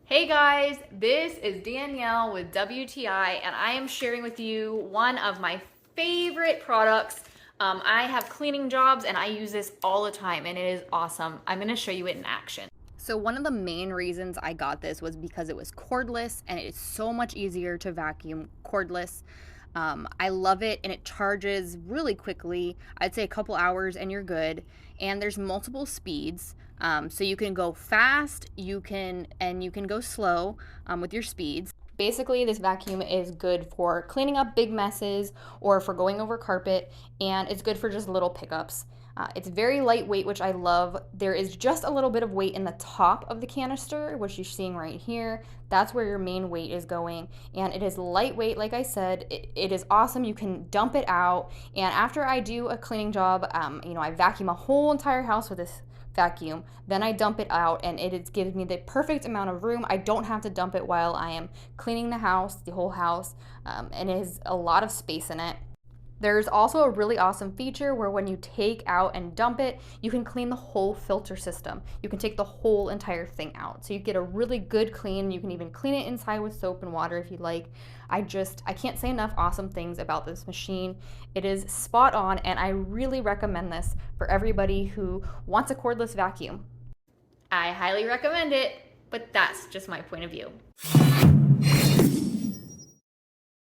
Hey guys, this is Danielle with WTI, and I am sharing with you one of my favorite products. I have cleaning jobs and I use this all the time and it is awesome. I'm going to show you it in action. So one of the main reasons I got this was because it was cordless and it is so much easier to vacuum cordless. I love it and it charges really quickly. I'd say a couple hours and you're good. And there's multiple speeds. So you can go fast, you can go slow with your speeds. Basically, this vacuum is good for cleaning up big messes or for going over carpet, and it's good for just little pickups. It's very lightweight, which I love. There is just a little bit of weight in the top of the canister, which you're seeing right here. That's where your main weight is going, and it is lightweight. Like I said, it is awesome. You can dump it out, and after I do a cleaning job, I vacuum a whole entire house with this vacuum, then I dump it out, and it gives me the perfect amount of room. I don't have to dump it while I am cleaning the house, the whole house, and it has a lot of space in it. There's also a really awesome feature where when you take out and dump it, you can clean the whole filter system. You can take the whole entire thing out. So you get a really good clean. You can even clean it inside with soap and water if you like. I can't say enough awesome things about this machine. It is spot on, and I really recommend this for everybody who wants a cordless vacuum. I highly recommend it, but that's just my point of view.